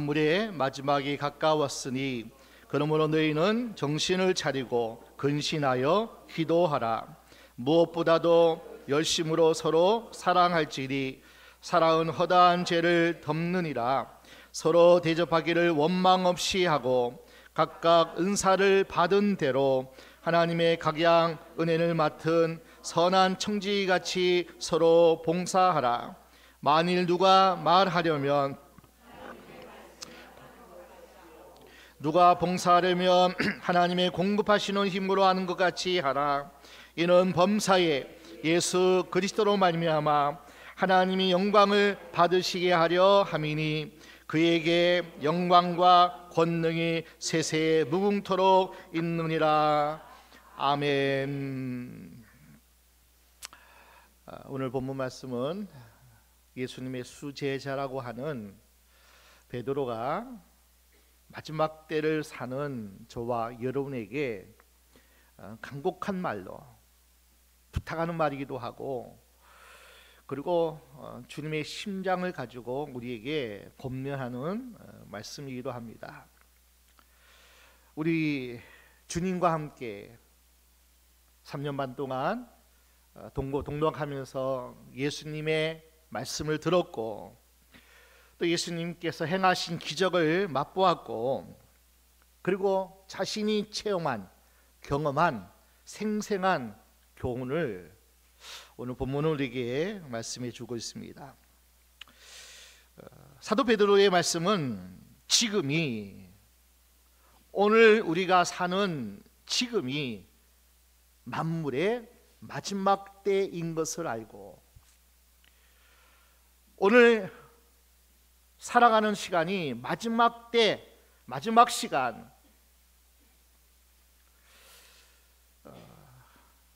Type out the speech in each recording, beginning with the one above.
만물의 마지막이 가까웠으니 그러므로 너희는 정신을 차리고 근신하여 기도하라. 무엇보다도 열심으로 서로 사랑할지니 사랑은 허다한 죄를 덮느니라. 서로 대접하기를 원망 없이 하고 각각 은사를 받은 대로 하나님의 각양 은혜를 맡은 선한 청지기같이 서로 봉사하라. 만일 누가 말하려면 누가 봉사하려면 하나님의 공급하시는 힘으로 하는 것 같이 하라. 이는 범사에 예수 그리스도로 말미암아 하나님이 영광을 받으시게 하려 함이니 그에게 영광과 권능이 세세에 무궁토록 있느니라. 아멘. 오늘 본문 말씀은 예수님의 수제자라고 하는 베드로가 마지막 때를 사는 저와 여러분에게 간곡한 말로 부탁하는 말이기도 하고, 그리고 주님의 심장을 가지고 우리에게 권면하는 말씀이기도 합니다. 우리 주님과 함께 3년 반 동안 동고동락하면서 예수님의 말씀을 들었고, 또 예수님께서 행하신 기적을 맛보았고, 그리고 자신이 체험한 경험한 생생한 교훈을 오늘 본문은 우리에게 말씀해 주고 있습니다. 사도 베드로의 말씀은 지금이, 오늘 우리가 사는 지금이 만물의 마지막 때인 것을 알고, 오늘 살아가는 시간이 마지막 때, 마지막 시간,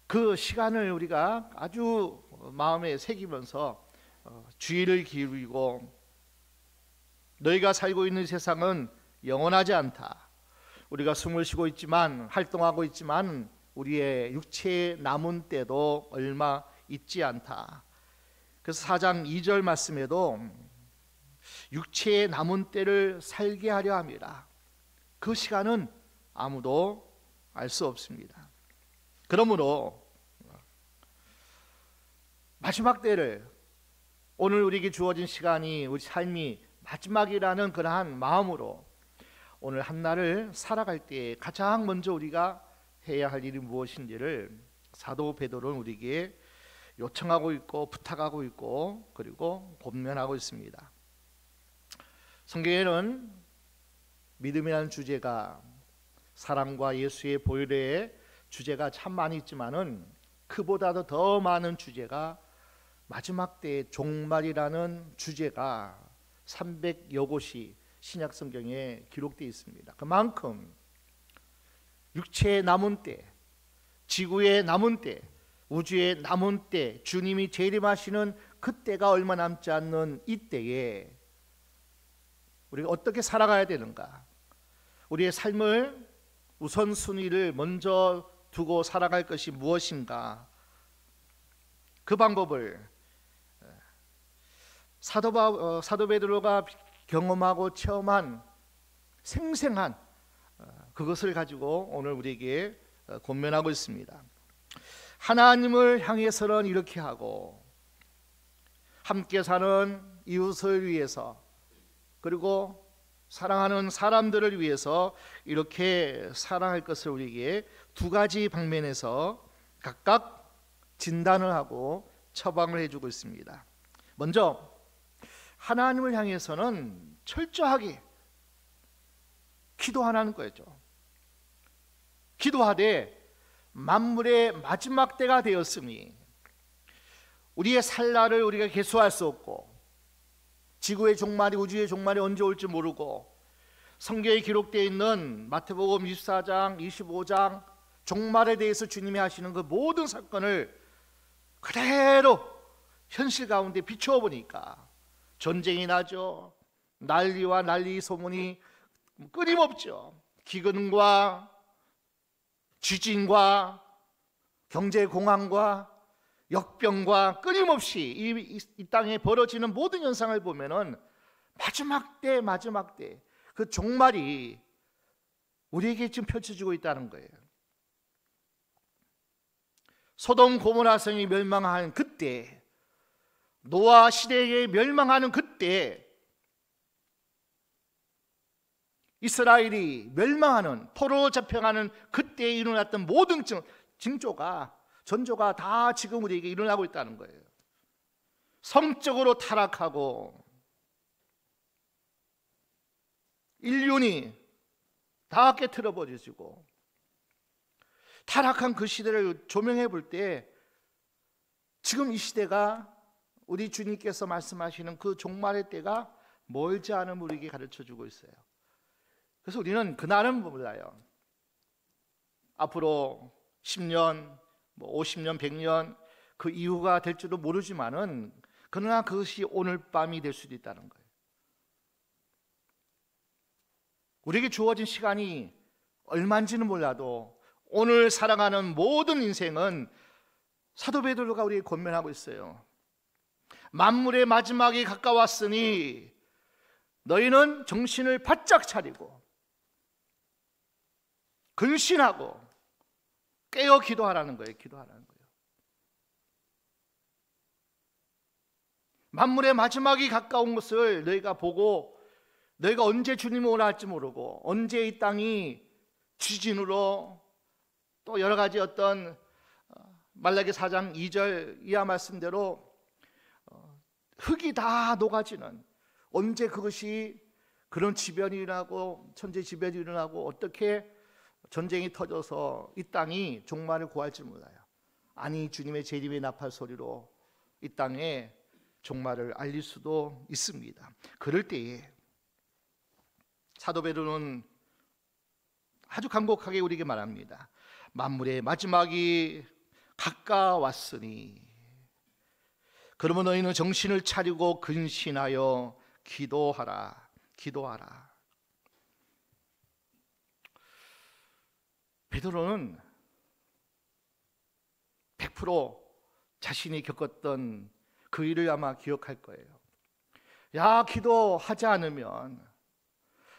그 시간을 우리가 아주 마음에 새기면서 주의를 기울이고, 너희가 살고 있는 세상은 영원하지 않다. 우리가 숨을 쉬고 있지만, 활동하고 있지만 우리의 육체에 남은 때도 얼마 있지 않다. 그래서 4장 2절 말씀에도 육체에 남은 때를 살게 하려 합니다. 그 시간은 아무도 알 수 없습니다. 그러므로 마지막 때를, 오늘 우리에게 주어진 시간이 우리 삶이 마지막이라는 그러한 마음으로 오늘 한날을 살아갈 때 가장 먼저 우리가 해야 할 일이 무엇인지를 사도 베드로는 우리에게 요청하고 있고 부탁하고 있고, 그리고 권면하고 있습니다. 성경에는 믿음이라는 주제가, 사랑과 예수의 보혈의 주제가 참 많이 있지만은 그보다도 더 많은 주제가 마지막 때의 종말이라는 주제가 300여 곳이 신약 성경에 기록되어 있습니다. 그만큼 육체의 남은 때, 지구의 남은 때, 우주의 남은 때, 주님이 재림하시는 그때가 얼마 남지 않는 이때에 우리가 어떻게 살아가야 되는가, 우리의 삶을 우선순위를 먼저 두고 살아갈 것이 무엇인가, 그 방법을 사도 베드로가 경험하고 체험한 생생한 그것을 가지고 오늘 우리에게 권면하고 있습니다. 하나님을 향해서는 이렇게 하고, 함께 사는 이웃을 위해서, 그리고 사랑하는 사람들을 위해서 이렇게 사랑할 것을 우리에게 두 가지 방면에서 각각 진단을 하고 처방을 해주고 있습니다. 먼저 하나님을 향해서는 철저하게 기도하라는 거죠. 기도하되 만물의 마지막 때가 되었으니, 우리의 살 날을 우리가 계수할 수 없고, 지구의 종말이, 우주의 종말이 언제 올지 모르고, 성경에 기록되어 있는 마태복음 24장, 25장 종말에 대해서 주님이 하시는 그 모든 사건을 그대로 현실 가운데 비추어 보니까 전쟁이 나죠. 난리와 난리 소문이 끊임없죠. 기근과 지진과 경제공황과 역병과 끊임없이 이 땅에 벌어지는 모든 현상을 보면은 마지막 때 그 종말이 우리에게 지금 펼쳐지고 있다는 거예요. 소돔 고모라 성이 멸망하는 그때, 노아 시대에 멸망하는 그때, 이스라엘이 멸망하는, 포로로 잡혀가는 그때에 일어났던 모든 징조가, 전조가 다 지금 우리에게 일어나고 있다는 거예요. 성적으로 타락하고 인륜이 다 깨트려 버려지고, 타락한 그 시대를 조명해 볼 때 지금 이 시대가 우리 주님께서 말씀하시는 그 종말의 때가 멀지 않음을 우리에게 가르쳐 주고 있어요. 그래서 우리는 그날은 몰라요. 앞으로 10년, 50년, 100년 그 이후가 될 줄도 모르지만은, 그러나 그것이 오늘 밤이 될 수도 있다는 거예요. 우리에게 주어진 시간이 얼마인지는 몰라도 오늘 살아가는 모든 인생은 사도 베드로가 우리에게 권면하고 있어요. 만물의 마지막이 가까웠으니 너희는 정신을 바짝 차리고 근신하고 깨어 기도하라는 거예요. 기도하라는 거예요. 만물의 마지막이 가까운 것을 너희가 보고, 너희가 언제 주님을 오라 할지 모르고, 언제 이 땅이 지진으로, 또 여러 가지 어떤 말라기 4장 2절 이하 말씀대로 흙이 다 녹아지는, 언제 그것이 그런 지변이 일어나고 천재지변이 일어나고 어떻게 전쟁이 터져서 이 땅이 종말을 고할지 몰라요. 아니, 주님의 재림의 나팔 소리로 이 땅에 종말을 알릴 수도 있습니다. 그럴 때에 사도 베드로는 아주 간곡하게 우리에게 말합니다. 만물의 마지막이 가까웠으니 그러면 너희는 정신을 차리고 근신하여 기도하라. 기도하라. 베드로는 100% 자신이 겪었던 그 일을 아마 기억할 거예요. 야, 기도하지 않으면,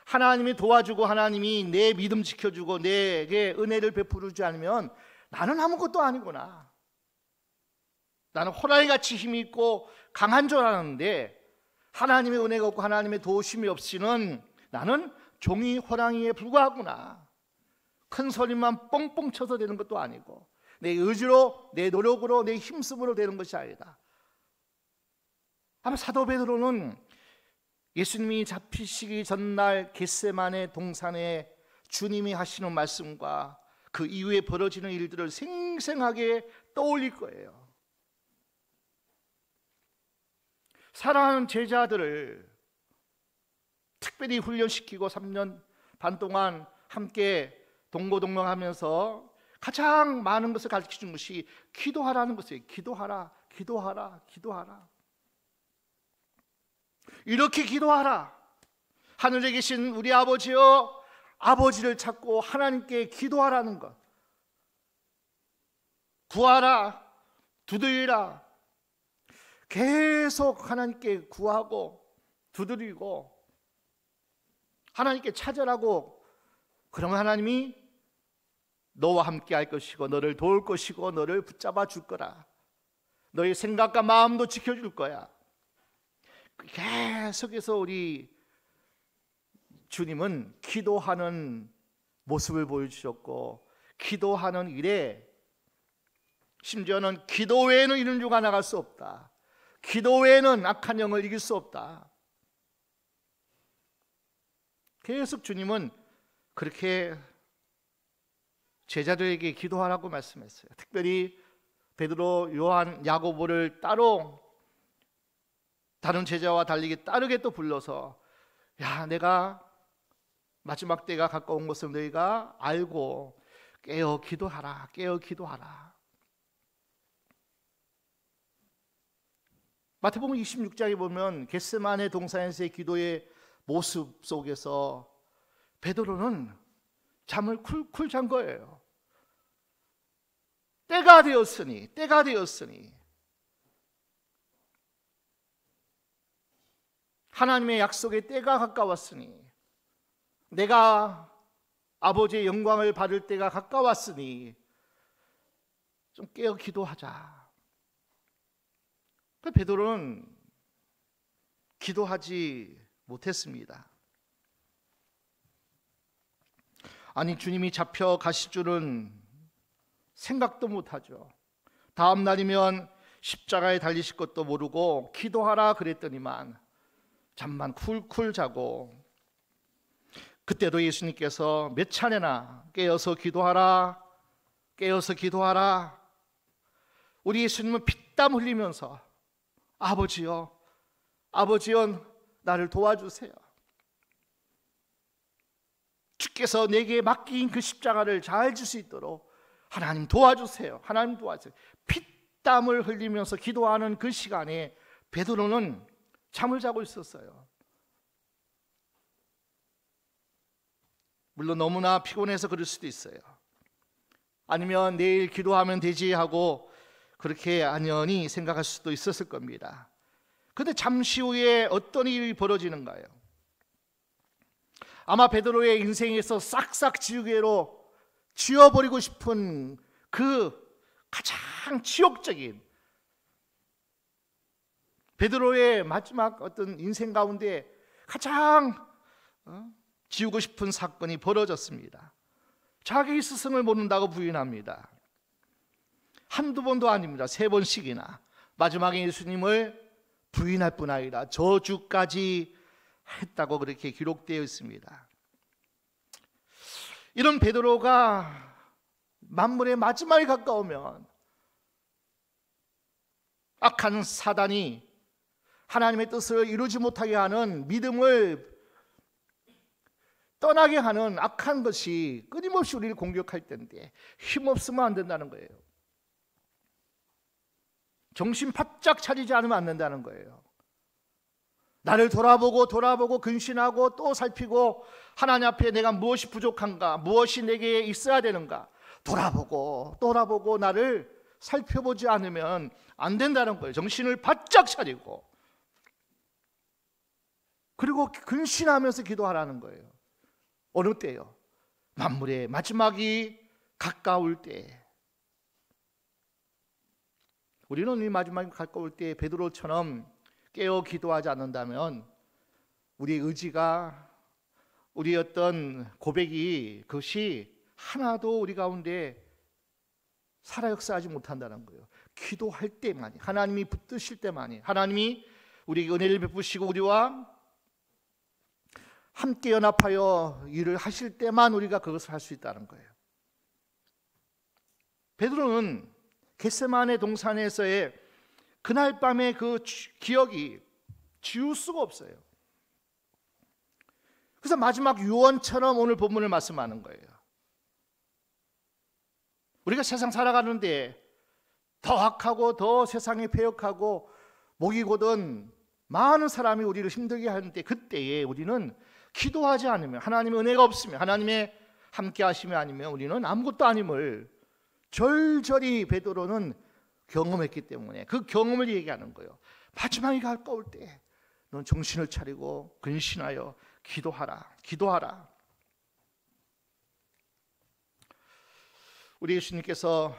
하나님이 도와주고 하나님이 내 믿음 지켜주고 내게 은혜를 베풀지 않으면 나는 아무것도 아니구나. 나는 호랑이같이 힘이 있고 강한 줄 알았는데, 하나님의 은혜가 없고 하나님의 도우심이 없이는 나는 종이 호랑이에 불과하구나. 큰 소리만 뻥뻥 쳐서 되는 것도 아니고, 내 의지로, 내 노력으로, 내 힘쓰므로 되는 것이 아니다. 아마 사도 베드로는 예수님이 잡히시기 전날 겟세마네 동산에 주님이 하시는 말씀과 그 이후에 벌어지는 일들을 생생하게 떠올릴 거예요. 사랑하는 제자들을 특별히 훈련시키고 3년 반 동안 함께 동고동락하면서 가장 많은 것을 가르쳐준 것이 기도하라는 것이에요. 기도하라, 기도하라, 기도하라. 이렇게 기도하라. 하늘에 계신 우리 아버지여, 아버지를 찾고 하나님께 기도하라는 것. 구하라, 두드리라. 계속 하나님께 구하고 두드리고 하나님께 찾으라고. 그러면 하나님이 너와 함께 할 것이고 너를 도울 것이고 너를 붙잡아 줄 거라. 너의 생각과 마음도 지켜줄 거야. 계속해서 우리 주님은 기도하는 모습을 보여주셨고, 기도하는 일에 심지어는 기도 외에는 이런 유가 나갈 수 없다. 기도 외에는 악한 영을 이길 수 없다. 계속 주님은 그렇게 제자들에게 기도하라고 말씀했어요. 특별히 베드로, 요한, 야고보를 따로 다른 제자와 달리게 따르게 또 불러서, 야, 내가 마지막 때가 가까운 것을 너희가 알고 깨어 기도하라, 깨어 기도하라. 마태복음 26장에 보면 겟세마네 동산에서의 기도의 모습 속에서 베드로는 잠을 쿨쿨 잔 거예요. 때가 되었으니, 때가 되었으니. 하나님의 약속의 때가 가까웠으니, 내가 아버지의 영광을 받을 때가 가까웠으니 좀 깨어 기도하자. 베드로는 기도하지 못했습니다. 아니, 주님이 잡혀 가실 줄은 생각도 못하죠. 다음 날이면 십자가에 달리실 것도 모르고 기도하라 그랬더니만 잠만 쿨쿨 자고, 그때도 예수님께서 몇 차례나 깨어서 기도하라, 깨어서 기도하라. 우리 예수님은 피땀 흘리면서 아버지여, 아버지여, 나를 도와주세요. 주께서 내게 맡긴 그 십자가를 잘 질 수 있도록 하나님 도와주세요. 하나님 도와주세요. 피땀을 흘리면서 기도하는 그 시간에 베드로는 잠을 자고 있었어요. 물론 너무나 피곤해서 그럴 수도 있어요. 아니면 내일 기도하면 되지 하고 그렇게 안연히 생각할 수도 있었을 겁니다. 그런데 잠시 후에 어떤 일이 벌어지는가요? 아마 베드로의 인생에서 싹싹 지우개로 지워버리고 싶은 그 가장 치욕적인, 베드로의 마지막 어떤 인생 가운데 가장 지우고 싶은 사건이 벌어졌습니다. 자기 스승을 모른다고 부인합니다. 한두 번도 아닙니다. 3번씩이나 마지막에 예수님을 부인할 뿐 아니라 저주까지 했다고 그렇게 기록되어 있습니다. 이런 베드로가 만물의 마지막에 가까우면 악한 사단이 하나님의 뜻을 이루지 못하게 하는, 믿음을 떠나게 하는 악한 것이 끊임없이 우리를 공격할 텐데 힘없으면 안 된다는 거예요. 정신 바짝 차리지 않으면 안 된다는 거예요. 나를 돌아보고 근신하고 또 살피고 하나님 앞에 내가 무엇이 부족한가, 무엇이 내게 있어야 되는가 돌아보고 나를 살펴보지 않으면 안 된다는 거예요. 정신을 바짝 차리고, 그리고 근신하면서 기도하라는 거예요. 어느 때요? 만물의 마지막이 가까울 때. 우리는 이 마지막이 가까울 때 베드로처럼 깨어 기도하지 않는다면 우리의 의지가, 우리의 어떤 고백이, 그것이 하나도 우리 가운데 살아 역사하지 못한다는 거예요. 기도할 때만이, 하나님이 붙드실 때만이, 하나님이 우리에게 은혜를 베푸시고 우리와 함께 연합하여 일을 하실 때만 우리가 그것을 할 수 있다는 거예요. 베드로는 겟세마네 동산에서의 그날 밤의 그 기억이 지울 수가 없어요. 그래서 마지막 유언처럼 오늘 본문을 말씀하는 거예요. 우리가 세상 살아가는데 더 악하고 더 세상이 패역하고 목이 곧은 많은 사람이 우리를 힘들게 하는데, 그때에 우리는 기도하지 않으면, 하나님의 은혜가 없으면, 하나님의 함께 하심이 아니면 우리는 아무것도 아님을 절절히 베드로는 경험했기 때문에 그 경험을 얘기하는 거예요. 마지막이 가까울 때 넌 정신을 차리고 근신하여 기도하라. 우리 예수님께서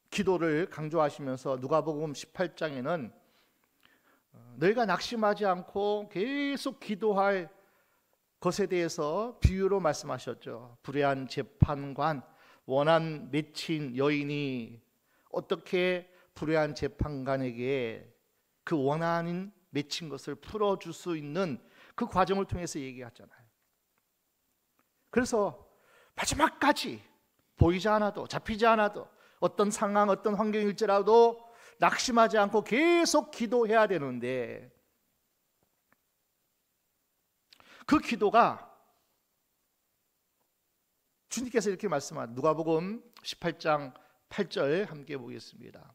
기도를 강조하시면서 누가복음 18장에는 너희가 낙심하지 않고 계속 기도할 것에 대해서 비유로 말씀하셨죠. 불의한 재판관, 원한 맺힌 여인이 어떻게 불의한 재판관에게 그 원한인 맺힌 것을 풀어줄 수 있는 그 과정을 통해서 얘기하잖아요. 그래서 마지막까지 보이지 않아도, 잡히지 않아도, 어떤 상황, 어떤 환경일지라도 낙심하지 않고 계속 기도해야 되는데, 그 기도가 주님께서 이렇게 말씀하셨습니다. 누가복음 18장 8절 함께 보겠습니다.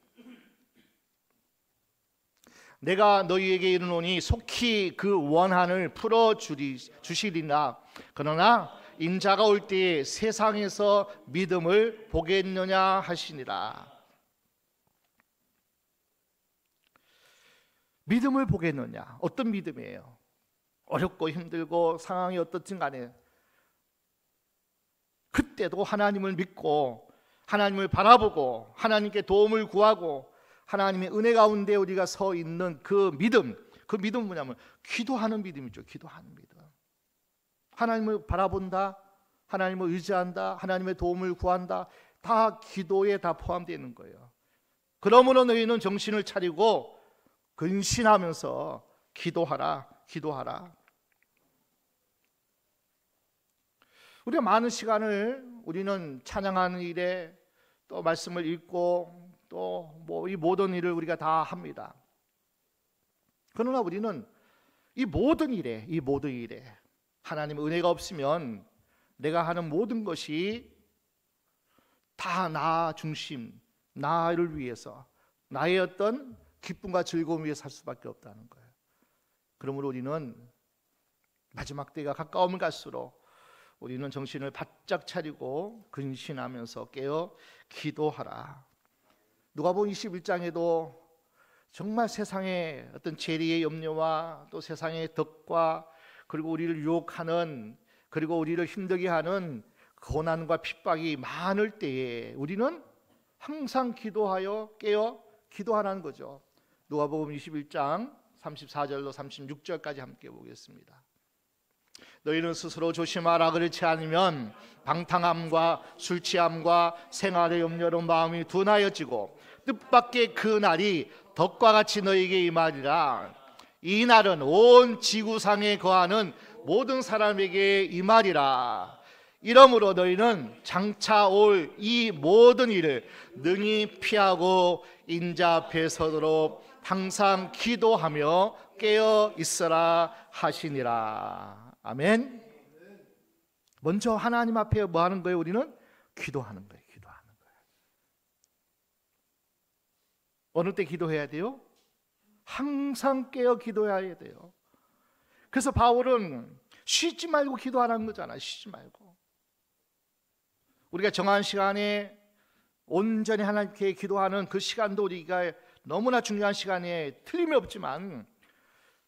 내가 너희에게 이르노니 속히 그 원한을 풀어주시리라. 그러나 인자가 올 때에 세상에서 믿음을 보겠느냐 하시니라. 믿음을 보겠느냐? 어떤 믿음이에요? 어렵고 힘들고 상황이 어떻든 간에 그때도 하나님을 믿고 하나님을 바라보고 하나님께 도움을 구하고 하나님의 은혜 가운데 우리가 서 있는 그 믿음은 뭐냐면 기도하는 믿음이죠. 기도하는 믿음. 하나님을 바라본다, 하나님을 의지한다, 하나님의 도움을 구한다, 다 기도에 다 포함되어 있는 거예요. 그러므로 너희는 정신을 차리고 근신하면서 기도하라. 우리가 많은 시간을 우리는 찬양하는 일에 또 말씀을 읽고 또 뭐 이 모든 일을 우리가 다 합니다. 그러나 우리는 이 모든 일에 하나님의 은혜가 없으면 내가 하는 모든 것이 다 나 중심, 나를 위해서, 나의 어떤 기쁨과 즐거움 위해 살 수밖에 없다는 거예요. 그러므로 우리는 마지막 때가 가까우면 갈수록 우리는 정신을 바짝 차리고 근신하면서 깨어 기도하라. 누가복음 21장에도 정말 세상의 어떤 재리의 염려와 또 세상의 덕과 그리고 우리를 유혹하는 그리고 우리를 힘들게 하는 고난과 핍박이 많을 때에 우리는 항상 기도하여 깨어 기도하라는 거죠. 누가복음 21장 34절로 36절까지 함께 보겠습니다. 너희는 스스로 조심하라. 그렇지 않으면 방탕함과 술취함과 생활의 염려로 마음이 둔하여지고 뜻밖의 그 날이 덕과 같이 너희에게 임하리라. 이 날은 온 지구상에 거하는 모든 사람에게 임하리라. 이러므로 너희는 장차 올 이 모든 일을 능히 피하고 인자 앞에 서도록 항상 기도하며 깨어 있으라 하시니라. 아멘. 먼저 하나님 앞에 뭐 하는 거예요? 우리는 기도하는 거예요. 어느 때 기도해야 돼요? 항상 깨어 기도해야 돼요. 그래서 바울은 쉬지 말고 기도하라는 거잖아요. 쉬지 말고. 우리가 정한 시간에 온전히 하나님께 기도하는 그 시간도 우리가 너무나 중요한 시간에 틀림이 없지만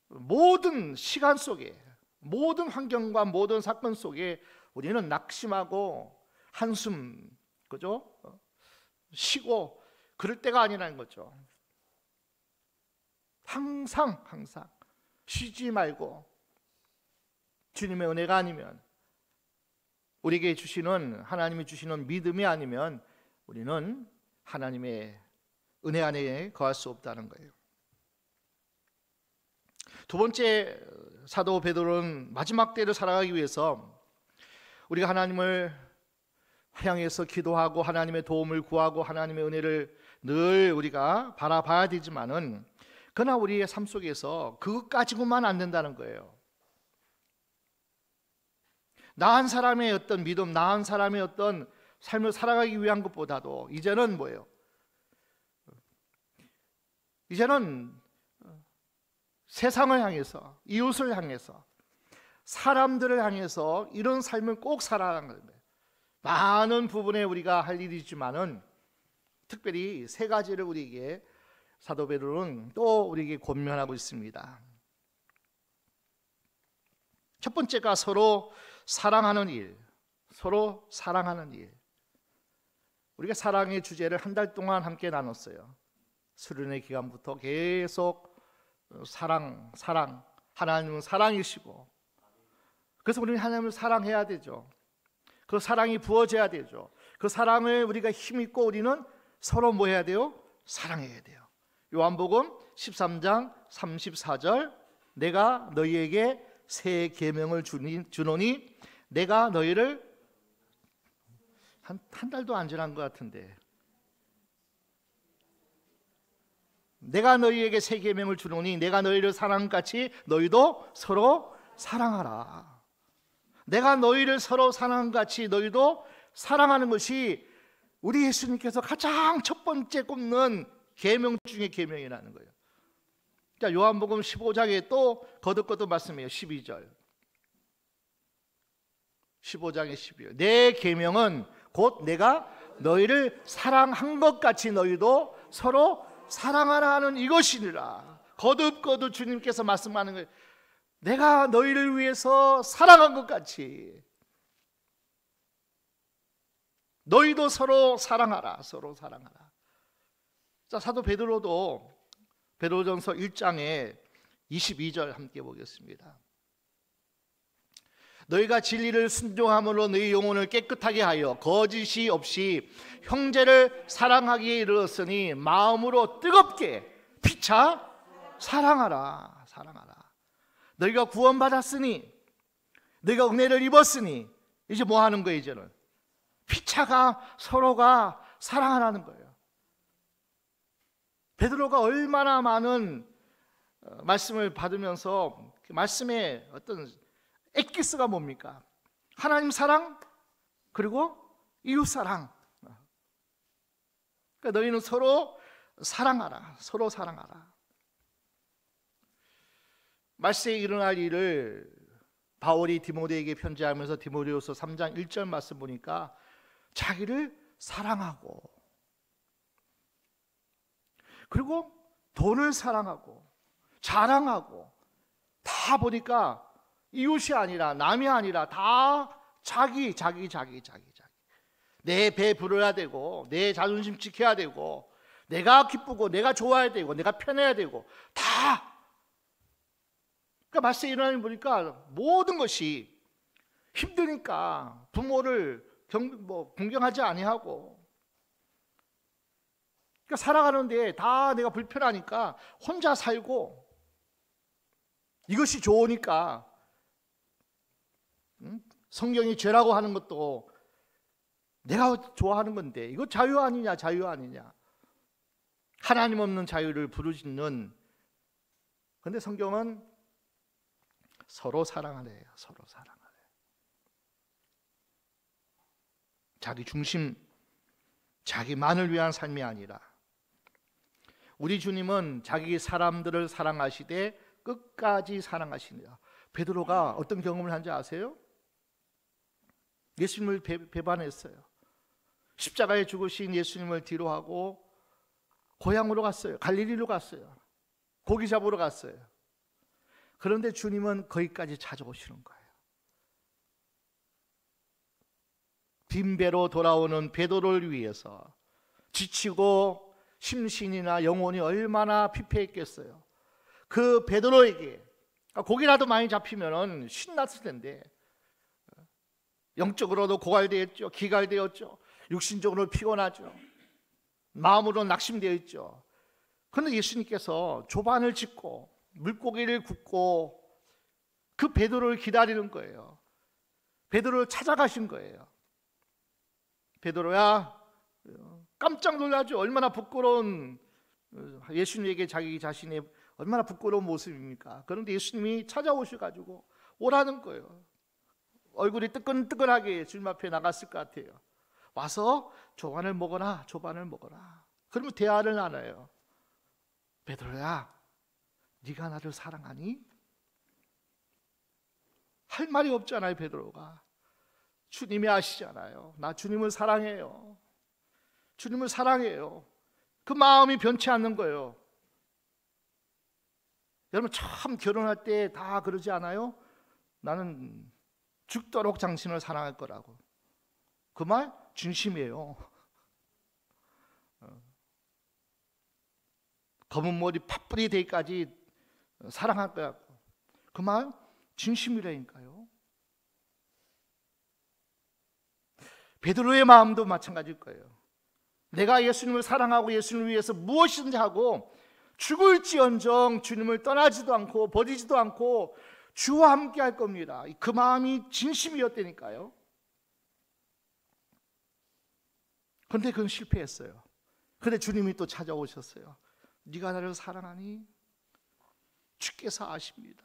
모든 시간 속에 모든 환경과 모든 사건 속에 우리는 낙심하고 한숨 그죠? 쉬고 그럴 때가 아니라는 거죠. 항상 쉬지 말고 주님의 은혜가 아니면 우리에게 주시는 하나님이 주시는 믿음이 아니면 우리는 하나님의 은혜 안에 거할 수 없다는 거예요. 두 번째 사도 베드로는 마지막 때를 살아가기 위해서 우리가 하나님을 향해서 기도하고 하나님의 도움을 구하고 하나님의 은혜를 늘 우리가 바라봐야 되지만은 그러나 우리의 삶 속에서 그것 가지고만 안 된다는 거예요. 나한 사람의 어떤 믿음, 나한 사람의 어떤 삶을 살아가기 위한 것보다도 이제는 뭐예요? 이제는 세상을 향해서, 이웃을 향해서, 사람들을 향해서 이런 삶을 꼭 살아가는 거예요. 많은 부분에 우리가 할 일이지만은 특별히 세 가지를 우리에게 사도 베드로는 또 우리에게 권면하고 있습니다. 첫 번째가 서로 사랑하는 일. 우리가 사랑의 주제를 한 달 동안 함께 나눴어요. 수련회 기간부터 계속 사랑, 하나님은 사랑이시고 그래서 우리는 하나님을 사랑해야 되죠. 그 사랑이 부어져야 되죠. 그 사랑을 우리가 힘있고 우리는 서로 뭐 해야 돼요? 사랑해야 돼요. 요한복음 13장 34절 내가 너희에게 새 계명을 주노니 내가 너희를 한 달도 안 지난 것 같은데 내가 너희에게 새 계명을 주노니 내가 너희를 사랑같이 너희도 서로 사랑하라. 내가 너희를 서로 사랑같이 너희도 사랑하는 것이 우리 예수님께서 가장 첫 번째 꼽는 계명 중에 계명이라는 거예요. 자, 요한복음 15장에 또 거듭거듭 말씀해요. 12절 15장의 12절 내 계명은 곧 내가 너희를 사랑한 것 같이 너희도 서로 사랑하라 하는 이것이니라. 거듭거듭 주님께서 말씀하는 거예요. 내가 너희를 위해서 사랑한 것 같이 너희도 서로 사랑하라. 서로 사랑하라. 자, 사도 베드로도 베드로전서 1장에 22절 함께 보겠습니다. 너희가 진리를 순종함으로 너희 영혼을 깨끗하게 하여 거짓이 없이 형제를 사랑하기에 이르렀으니 마음으로 뜨겁게 피차 사랑하라. 사랑하라. 너희가 구원받았으니, 너희가 은혜를 입었으니 이제 뭐 하는 거예요? 이제는 피차가 서로가 사랑하라는 거예요. 베드로가 얼마나 많은 말씀을 받으면서 그 말씀의 어떤 엑기스가 뭡니까? 하나님 사랑, 그리고 이웃 사랑. 그러니까 너희는 서로 사랑하라. 서로 사랑하라. 말세에 일어날 일을 바울이 디모데에게 편지하면서 디모데후서 3장 1절 말씀 보니까 자기를 사랑하고, 그리고 돈을 사랑하고 자랑하고, 다 보니까 이웃이 아니라 남이 아니라 다 자기. 내 배 불어야 되고, 내 자존심 지켜야 되고, 내가 기쁘고 내가 좋아야 되고 내가 편해야 되고, 다. 그러니까 말세 일어나는 보니까 모든 것이 힘드니까 부모를 공경하지 아니하고, 그러니까 살아가는데 다 내가 불편하니까 혼자 살고, 이것이 좋으니까 성경이 죄라고 하는 것도 내가 좋아하는 건데 이거 자유 아니냐, 자유 아니냐. 하나님 없는 자유를 부르짖는. 그런데 성경은 서로 사랑하래요. 서로 사랑하래. 자기 중심, 자기만을 위한 삶이 아니라 우리 주님은 자기 사람들을 사랑하시되 끝까지 사랑하시니라. 베드로가 어떤 경험을 한지 아세요? 예수님을 배반했어요. 십자가에 죽으신 예수님을 뒤로하고 고향으로 갔어요. 갈릴리로 갔어요. 고기 잡으러 갔어요. 그런데 주님은 거기까지 찾아오시는 거예요. 빈배로 돌아오는 베드로를 위해서 지치고 심신이나 영혼이 얼마나 피폐했겠어요. 그 베드로에게 고기라도 많이 잡히면 신났을 텐데 영적으로도 고갈되었죠. 기갈되었죠. 육신적으로 피곤하죠. 마음으로 낙심되어 있죠. 그런데 예수님께서 조반을 짓고 물고기를 굽고 그 베드로를 기다리는 거예요. 베드로를 찾아가신 거예요. 베드로야, 깜짝 놀라죠. 얼마나 부끄러운, 예수님에게 자기 자신의 얼마나 부끄러운 모습입니까? 그런데 예수님이 찾아오셔가지고 오라는 거예요. 얼굴이 뜨끈뜨끈하게 주님 앞에 나갔을 것 같아요. 와서 조반을 먹어라, 조반을 먹어라. 그러면 대화를 나눠요. 베드로야, 네가 나를 사랑하니? 할 말이 없잖아요. 베드로가. 주님이 아시잖아요. 나 주님을 사랑해요. 주님을 사랑해요. 그 마음이 변치 않는 거예요. 여러분 처음 결혼할 때 다 그러지 않아요? 나는 죽도록 당신을 사랑할 거라고. 그 말 진심이에요. 검은 머리 팥뿌리 되기까지 사랑할 거야. 그 말 진심이라니까요. 베드로의 마음도 마찬가지일 거예요. 내가 예수님을 사랑하고 예수님을 위해서 무엇이든지 하고 죽을지언정 주님을 떠나지도 않고 버리지도 않고 주와 함께 할 겁니다. 그 마음이 진심이었다니까요. 그런데 그건 실패했어요. 그런데 주님이 또 찾아오셨어요. 네가 나를 사랑하니? 주께서 아십니다.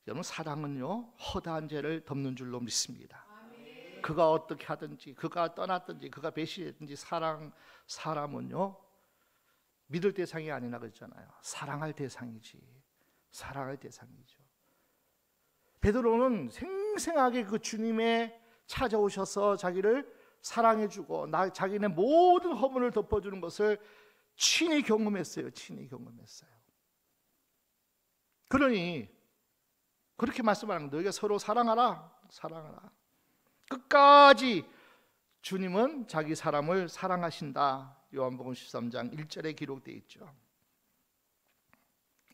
여러분 사랑은요 허다한 죄를 덮는 줄로 믿습니다. 그가 어떻게 하든지, 그가 떠났든지, 그가 배신했든지 사람은요 믿을 대상이 아니라 그랬잖아요. 사랑할 대상이지. 사랑할 대상이죠. 베드로는 생생하게 그 주님의 찾아오셔서 자기를 사랑해주고 자기네 모든 허물을 덮어주는 것을 친히 경험했어요. 친히 경험했어요. 그러니 그렇게 말씀하는 거예요. 너희가 서로 사랑하라. 사랑하라. 끝까지 주님은 자기 사람을 사랑하신다. 요한복음 13장 1절에 기록되어 있죠.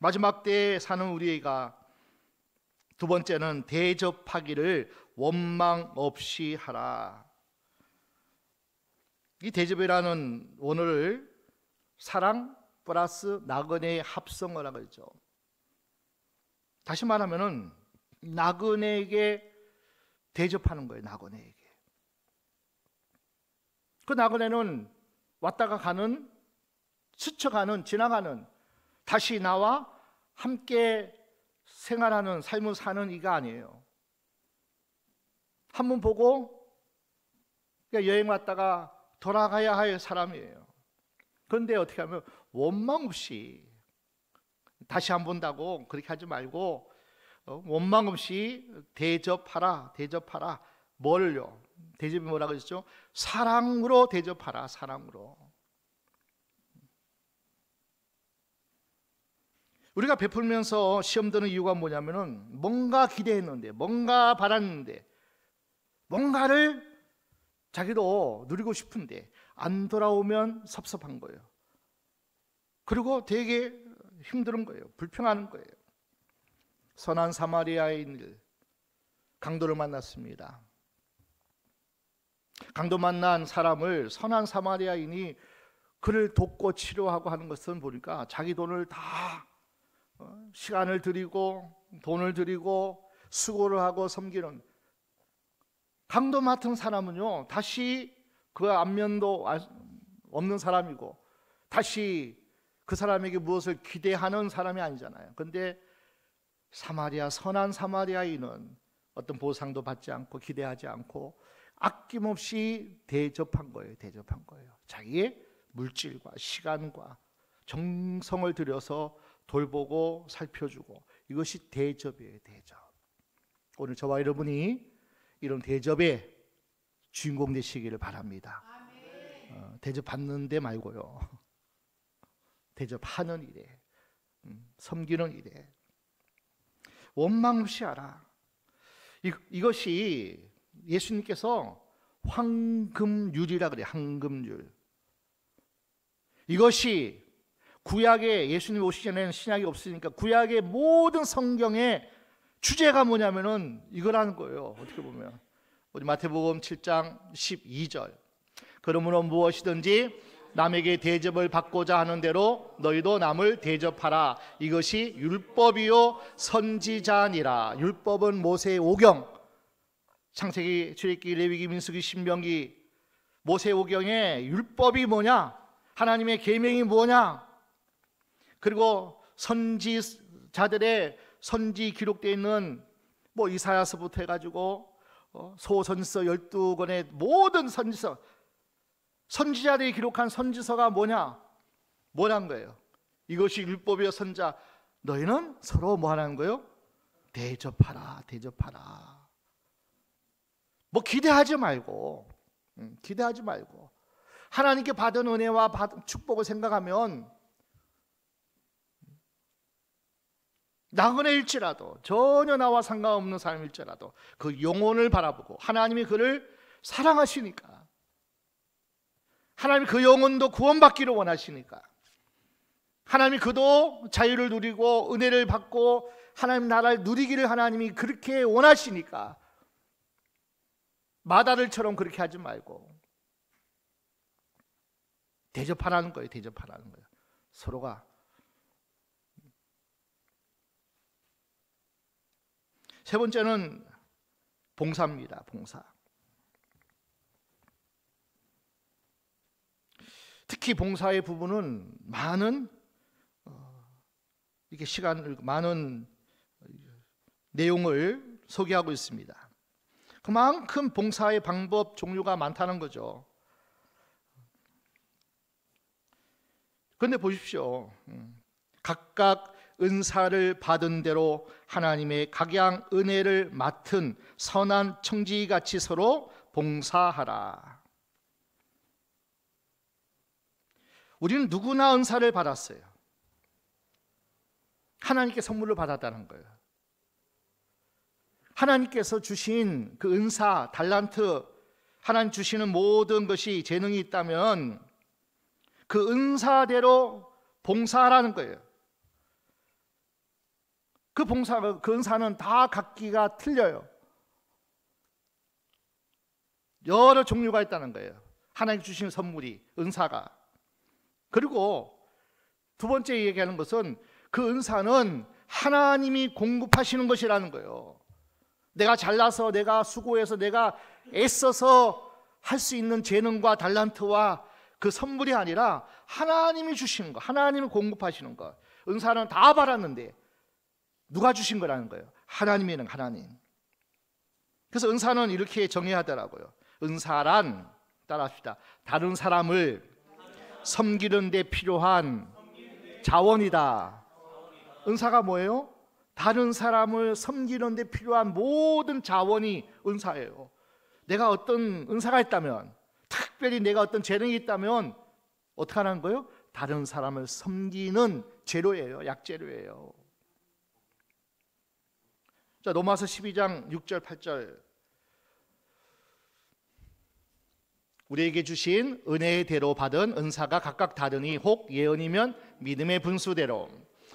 마지막 때에 사는 우리가 두 번째는 대접하기를 원망 없이 하라. 이 대접이라는 원어를 사랑 플러스 나그네의 합성어라고 하죠. 다시 말하면은 나그네에게 대접하는 거예요. 나그네에게. 그 나그네는 왔다가 가는, 스쳐가는, 지나가는, 다시 나와 함께 생활하는, 삶을 사는 이가 아니에요. 한 번 보고 여행 왔다가 돌아가야 할 사람이에요. 그런데 어떻게 하면 원망 없이, 다시 안 본다고 그렇게 하지 말고 원망 없이 대접하라. 대접하라. 뭘요? 대접이 뭐라고 했죠? 사랑으로 대접하라. 사랑으로. 우리가 베풀면서 시험 드는 이유가 뭐냐면은 뭔가 기대했는데, 뭔가 바랐는데, 뭔가를 자기도 누리고 싶은데 안 돌아오면 섭섭한 거예요. 그리고 되게 힘든 거예요. 불평하는 거예요. 선한 사마리아인을, 강도를 만났습니다. 강도 만난 사람을 선한 사마리아인이 그를 돕고 치료하고 하는 것은 보니까 자기 돈을 다, 시간을 들이고 돈을 들이고 수고를 하고 섬기는, 강도 맡은 사람은요 다시 그 안면도 없는 사람이고 다시 그 사람에게 무엇을 기대하는 사람이 아니잖아요. 그런데 사마리아, 선한 사마리아인은 어떤 보상도 받지 않고 기대하지 않고 아낌없이 대접한 거예요. 대접한 거예요. 자기의 물질과 시간과 정성을 들여서 돌보고 살펴주고, 이것이 대접이에요. 대접. 오늘 저와 여러분이 이런 대접의 주인공 되시기를 바랍니다. 대접받는 데 말고요, 대접하는 일에, 섬기는 일에 원망 없이 하라. 이것이 예수님께서 황금률이라 그래요. 황금률. 이것이 구약에, 예수님 오시기 전에는 신약이 없으니까 구약의 모든 성경의 주제가 뭐냐면은 이거라는 거예요. 어떻게 보면 우리 마태복음 7장 12절, 그러므로 무엇이든지 남에게 대접을 받고자 하는 대로 너희도 남을 대접하라. 이것이 율법이요 선지자니라. 율법은 모세의 오경, 창세기, 출애굽기, 레위기, 민수기, 신명기, 모세의 오경에 율법이 뭐냐, 하나님의 계명이 뭐냐, 그리고 선지자들의 선지 기록되어 있는 뭐 이사야서부터 해가지고 소선지서 12권의 모든 선지서, 선지자들이 기록한 선지서가 뭐라는 거예요? 이것이 율법이요 선자. 너희는 서로 뭐 하는 거예요? 대접하라. 대접하라. 뭐 기대하지 말고, 기대하지 말고 하나님께 받은 은혜와 축복을 생각하면 나그네일지라도, 전혀 나와 상관없는 사람일지라도 그 영혼을 바라보고 하나님이 그를 사랑하시니까, 하나님이 그 영혼도 구원받기를 원하시니까, 하나님이 그도 자유를 누리고 은혜를 받고 하나님 나라를 누리기를 하나님이 그렇게 원하시니까 마다들처럼 그렇게 하지 말고 대접하라는 거예요. 대접하라는 거예요. 서로가. 세 번째는 봉사입니다. 봉사. 특히 봉사의 부분은 많은 이렇게 많은 내용을 소개하고 있습니다. 그만큼 봉사의 방법 종류가 많다는 거죠. 그런데 보십시오. 각각 은사를 받은 대로 하나님의 각양 은혜를 맡은 선한 청지기같이 서로 봉사하라. 우리는 누구나 은사를 받았어요. 하나님께 선물을 받았다는 거예요. 하나님께서 주신 그 은사, 달란트, 하나님 주시는 모든 것이 재능이 있다면 그 은사대로 봉사하라는 거예요. 그 은사는 다 각기가 틀려요. 여러 종류가 있다는 거예요. 하나님 주신 선물이, 은사가. 그리고 두 번째 얘기하는 것은 그 은사는 하나님이 공급하시는 것이라는 거예요. 내가 잘나서, 내가 수고해서, 내가 애써서 할 수 있는 재능과 달란트와 그 선물이 아니라 하나님이 주시는 거, 하나님이 공급하시는 거. 은사는 다 받았는데 누가 주신 거라는 거예요? 하나님이는 하나님. 그래서 은사는 이렇게 정의하더라고요. 은사란, 따라합시다, 다른 사람을 섬기는 데 필요한 자원이다. 은사가 뭐예요? 다른 사람을 섬기는 데 필요한 모든 자원이 은사예요. 내가 어떤 은사가 있다면, 특별히 내가 어떤 재능이 있다면 어떻게 하는 거예요? 다른 사람을 섬기는 재료예요. 약재료예요. 자, 로마서 12장 6절 8절. 우리에게 주신 은혜대로 받은 은사가 각각 다르니 혹 예언이면 믿음의 분수대로,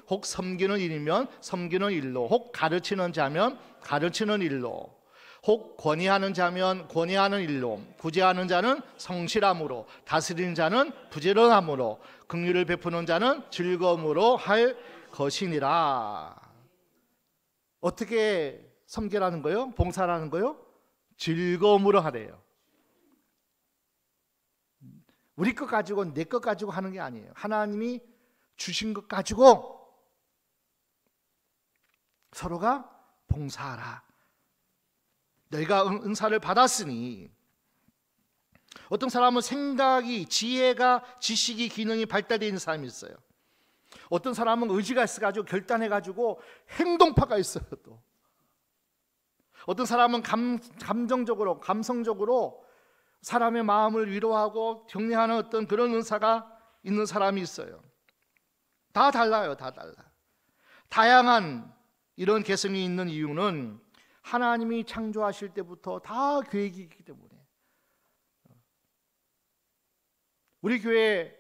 혹 섬기는 일이면 섬기는 일로, 혹 가르치는 자면 가르치는 일로, 혹 권위하는 자면 권위하는 일로, 구제하는 자는 성실함으로, 다스리는 자는 부지런함으로, 긍휼을 베푸는 자는 즐거움으로 할 것이니라. 어떻게 섬기라는 거예요? 봉사라는 거예요? 즐거움으로 하래요. 우리 것 가지고, 내 것 가지고 하는 게 아니에요. 하나님이 주신 것 가지고 서로가 봉사하라. 너희가 은사를 받았으니. 어떤 사람은 생각이, 지혜가, 지식이, 기능이 발달되어 있는 사람이 있어요. 어떤 사람은 의지가 있어가지고 결단해가지고 행동파가 있어요. 또 어떤 사람은 감정적으로, 감성적으로 사람의 마음을 위로하고 격려하는 어떤 그런 은사가 있는 사람이 있어요. 다 달라요. 다 달라. 다양한 이런 개성이 있는 이유는 하나님이 창조하실 때부터 다 계획이 있기 때문에. 우리 교회에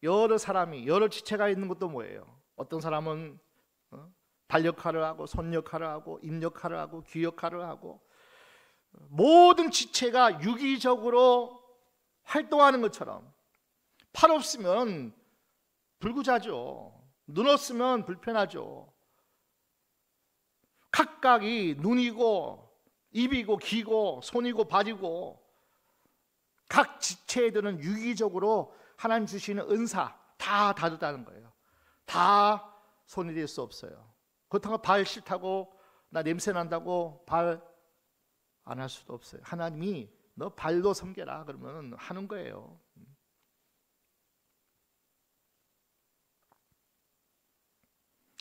여러 사람이, 여러 지체가 있는 것도 뭐예요? 어떤 사람은 발 역할을 하고, 손 역할을 하고, 입 역할을 하고, 귀 역할을 하고, 모든 지체가 유기적으로 활동하는 것처럼. 팔 없으면 불구자죠. 눈 없으면 불편하죠. 각각이 눈이고 입이고 귀고 손이고 발이고, 각 지체들은 유기적으로 하나님 주시는 은사 다 다르다는 거예요. 다 손이 될 수 없어요. 그렇다고 발 싫다고, 나 냄새 난다고 발 안 할 수도 없어요. 하나님이 너 발로 섬겨라 그러면 하는 거예요.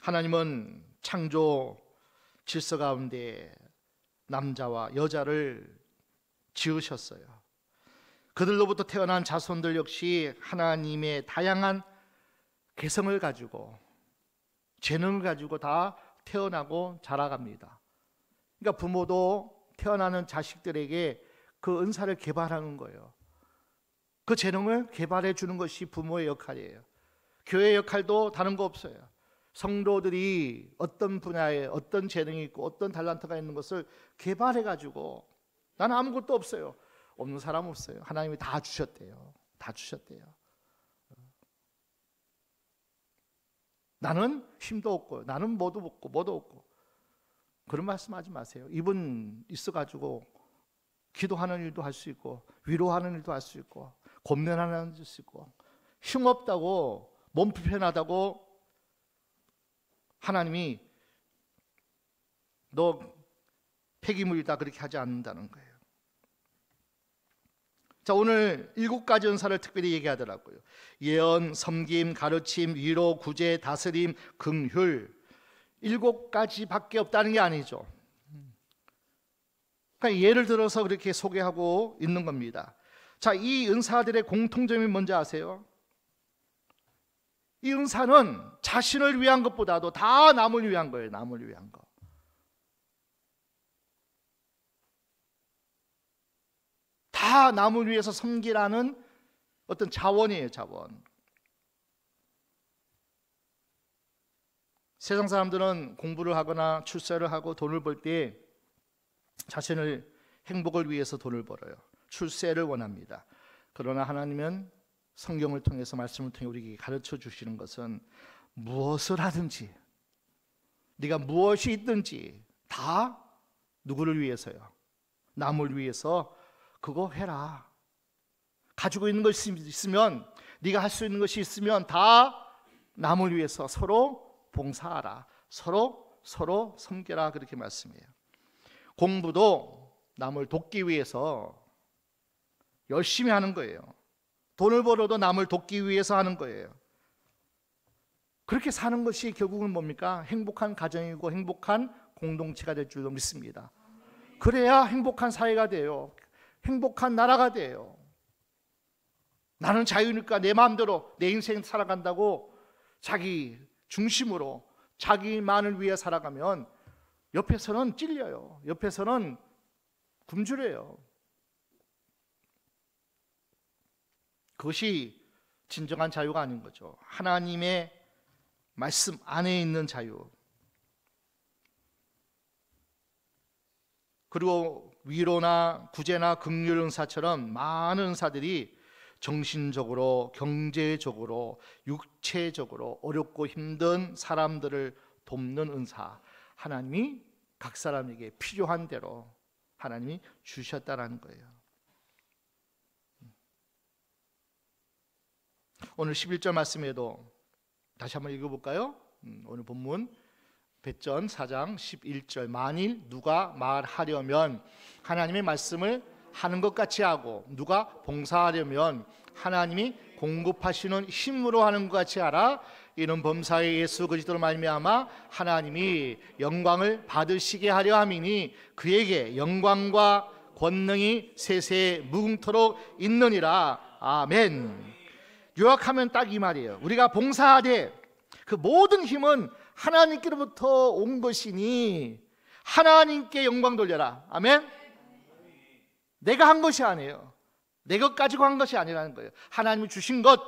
하나님은 창조 질서 가운데 남자와 여자를 지으셨어요. 그들로부터 태어난 자손들 역시 하나님의 다양한 개성을 가지고, 재능을 가지고 다 태어나고 자라갑니다. 그러니까 부모도 태어나는 자식들에게 그 은사를 개발하는 거예요. 그 재능을 개발해 주는 것이 부모의 역할이에요. 교회의 역할도 다른 거 없어요. 성도들이 어떤 분야에 어떤 재능이 있고 어떤 달란트가 있는 것을 개발해 가지고, 나는 아무것도 없어요. 없는 사람 없어요. 하나님이 다 주셨대요. 다 주셨대요. 나는 힘도 없고, 나는 뭐도 없고, 뭐도 없고, 그런 말씀하지 마세요. 입은 있어가지고 기도하는 일도 할 수 있고, 위로하는 일도 할 수 있고, 권면하는 일도 할 수 있고, 힘없다고, 몸 불편하다고 하나님이 너 폐기물이다 그렇게 하지 않는다는 거예요. 자, 오늘 7가지 은사를 특별히 얘기하더라고요. 예언, 섬김, 가르침, 위로, 구제, 다스림, 긍휼. 7가지밖에 없다는 게 아니죠. 그러니까 예를 들어서 그렇게 소개하고 있는 겁니다. 자, 이 은사들의 공통점이 뭔지 아세요? 이 은사는 자신을 위한 것보다도 다 남을 위한 거예요. 남을 위한 거. 다 남을 위해서 섬기라는 어떤 자원이에요. 자원. 세상 사람들은 공부를 하거나 출세를 하고 돈을 벌 때 자신을 행복을 위해서 돈을 벌어요. 출세를 원합니다. 그러나 하나님은 성경을 통해서, 말씀을 통해 우리에게 가르쳐 주시는 것은 무엇을 하든지, 네가 무엇이 있든지 다 누구를 위해서요? 남을 위해서 그거 해라. 가지고 있는 것이 있으면, 네가 할 수 있는 것이 있으면 다 남을 위해서 서로 봉사하라. 서로 섬겨라. 그렇게 말씀해요. 공부도 남을 돕기 위해서 열심히 하는 거예요. 돈을 벌어도 남을 돕기 위해서 하는 거예요. 그렇게 사는 것이 결국은 뭡니까? 행복한 가정이고 행복한 공동체가 될 줄로 믿습니다. 그래야 행복한 사회가 돼요. 행복한 나라가 돼요. 나는 자유니까 내 마음대로 내 인생 살아간다고 자기 중심으로 자기만을 위해 살아가면 옆에서는 찔려요. 옆에서는 굶주려요. 그것이 진정한 자유가 아닌 거죠. 하나님의 말씀 안에 있는 자유. 그리고 위로나 구제나 긍휼 은사처럼 많은 은사들이 정신적으로, 경제적으로, 육체적으로 어렵고 힘든 사람들을 돕는 은사, 하나님이 각 사람에게 필요한 대로 하나님이 주셨다라는 거예요. 오늘 11절 말씀에도 다시 한번 읽어볼까요? 오늘 본문 베전 4장 11절, 만일 누가 말하려면 하나님의 말씀을 하는 것 같이 하고, 누가 봉사하려면 하나님이 공급하시는 힘으로 하는 것 같이 하라. 이는 범사의 예수 그리스도로 말미암아 하나님이 영광을 받으시게 하려 함이니 그에게 영광과 권능이 세세에 무궁토록 있느니라. 아멘. 요약하면 딱 이 말이에요. 우리가 봉사하되 그 모든 힘은 하나님께로부터 온 것이니 하나님께 영광 돌려라. 아멘. 내가 한 것이 아니에요. 내 것 가지고 한 것이 아니라는 거예요. 하나님이 주신 것,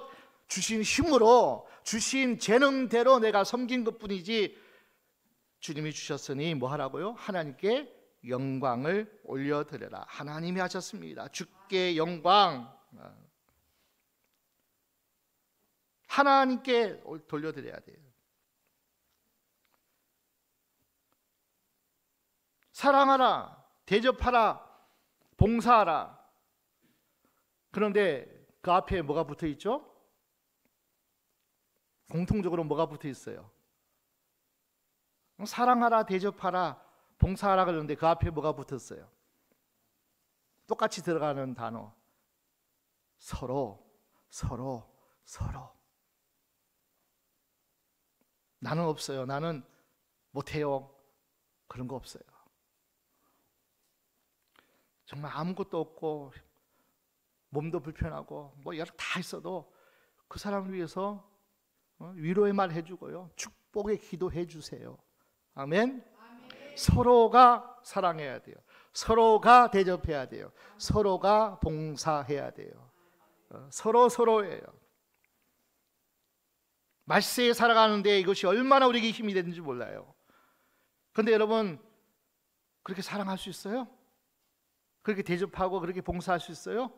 주신 힘으로, 주신 재능대로 내가 섬긴 것뿐이지, 주님이 주셨으니 뭐 하라고요? 하나님께 영광을 올려드려라. 하나님이 하셨습니다. 주께 영광, 하나님께 돌려드려야 돼요. 사랑하라, 대접하라, 봉사하라. 그런데 그 앞에 뭐가 붙어 있죠? 공통적으로 뭐가 붙어 있어요? 사랑하라, 대접하라, 봉사하라 그러는데 그 앞에 뭐가 붙었어요? 똑같이 들어가는 단어. 서로. 나는 없어요. 나는 못해요. 그런 거 없어요. 정말 아무것도 없고 몸도 불편하고 뭐 여러 다 있어도 그 사람을 위해서 위로의 말 해주고요, 축복의 기도 해주세요. 아멘. 서로가 사랑해야 돼요. 서로가 대접해야 돼요. 서로가 봉사해야 돼요. 서로예요. 말세에 살아가는데 이것이 얼마나 우리에게 힘이 되는지 몰라요. 그런데 여러분, 그렇게 사랑할 수 있어요? 그렇게 대접하고 그렇게 봉사할 수 있어요?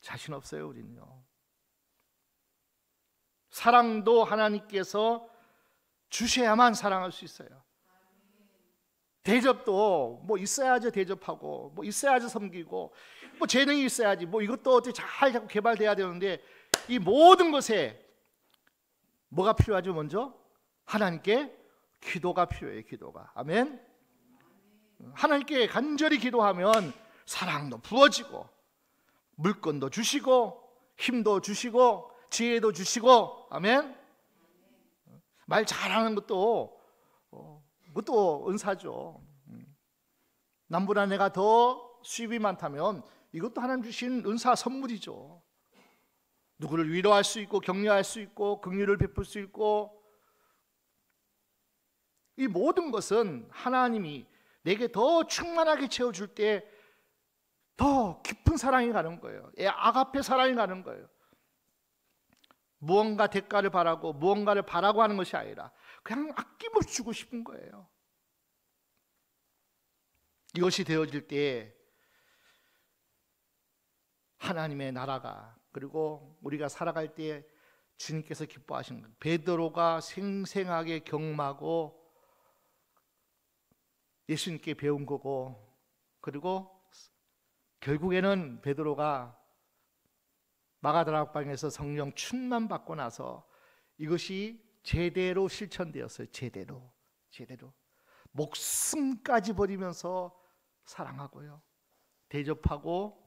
자신 없어요. 우리는요. 사랑도 하나님께서 주셔야만 사랑할 수 있어요. 대접도 뭐 있어야지 대접하고, 뭐 있어야지 섬기고, 뭐 재능이 있어야지, 뭐 이것도 어떻게 잘 자꾸 개발돼야 되는데, 이 모든 것에 뭐가 필요하죠? 먼저 하나님께 기도가 필요해요. 기도가. 아멘. 하나님께 간절히 기도하면 사랑도 부어지고, 물건도 주시고, 힘도 주시고, 지혜도 주시고. 아멘. 말 잘하는 것도 그것도 은사죠. 남보다 내가 더 수입이 많다면 이것도 하나님 주신 은사 선물이죠. 누구를 위로할 수 있고 격려할 수 있고 긍휼을 베풀 수 있고, 이 모든 것은 하나님이 내게 더 충만하게 채워줄 때 더 깊은 사랑이 가는 거예요. 아가페 사랑이 가는 거예요. 무언가 대가를 바라고 무언가를 바라고 하는 것이 아니라 그냥 아낌없이 주고 싶은 거예요. 이것이 되어질 때 하나님의 나라가, 그리고 우리가 살아갈 때 주님께서 기뻐하시는 거예요. 베드로가 생생하게 경험하고 예수님께 배운 거고, 그리고 결국에는 베드로가 마가다락방에서 성령 충만 받고 나서 이것이 제대로 실천되었어요. 제대로 목숨까지 버리면서 사랑하고요, 대접하고,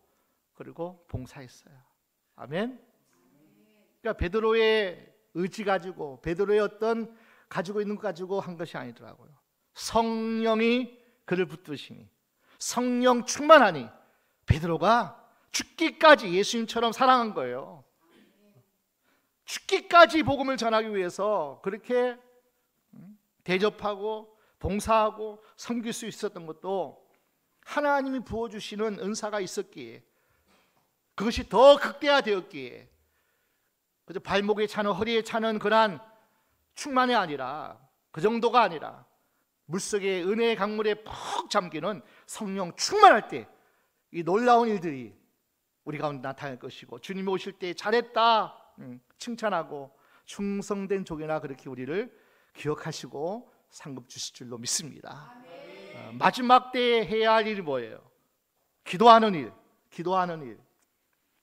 그리고 봉사했어요. 아멘. 그러니까 베드로의 의지 가지고, 베드로의 어떤 가지고 있는 것 가지고 한 것이 아니더라고요. 성령이 그를 붙드시니, 성령 충만하니 베드로가 죽기까지 예수님처럼 사랑한 거예요. 죽기까지 복음을 전하기 위해서 그렇게 대접하고 봉사하고 섬길 수 있었던 것도 하나님이 부어주시는 은사가 있었기에, 그것이 더 극대화되었기에, 그저 발목에 차는 허리에 차는 그러한 충만이 아니라, 그 정도가 아니라 물속의 은혜의 강물에 푹 잠기는 성령 충만할 때 이 놀라운 일들이 우리 가운데 나타날 것이고, 주님이 오실 때 잘했다 칭찬하고 충성된 종이나 그렇게 우리를 기억하시고 상급 주실 줄로 믿습니다. 마지막 때에 해야 할 일이 뭐예요? 기도하는 일.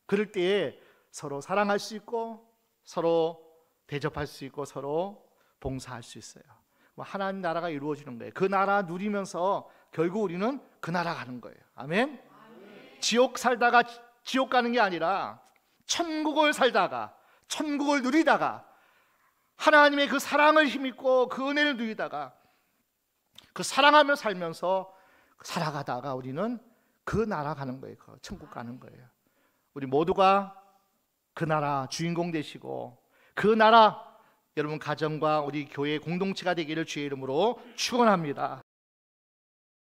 그럴 때에 서로 사랑할 수 있고, 서로 대접할 수 있고, 서로 봉사할 수 있어요. 하나님 나라가 이루어지는 거예요. 그 나라 누리면서 결국 우리는 그 나라 가는 거예요. 아멘. 지옥 살다가 지옥 가는 게 아니라 천국을 살다가, 천국을 누리다가, 하나님의 그 사랑을 힘입고 그 은혜를 누리다가, 그 사랑하며 살면서 살아가다가 우리는 그 나라 가는 거예요. 그 천국 가는 거예요. 우리 모두가 그 나라 주인공 되시고, 그 나라 여러분 가정과 우리 교회 공동체가 되기를 주의 이름으로 축원합니다.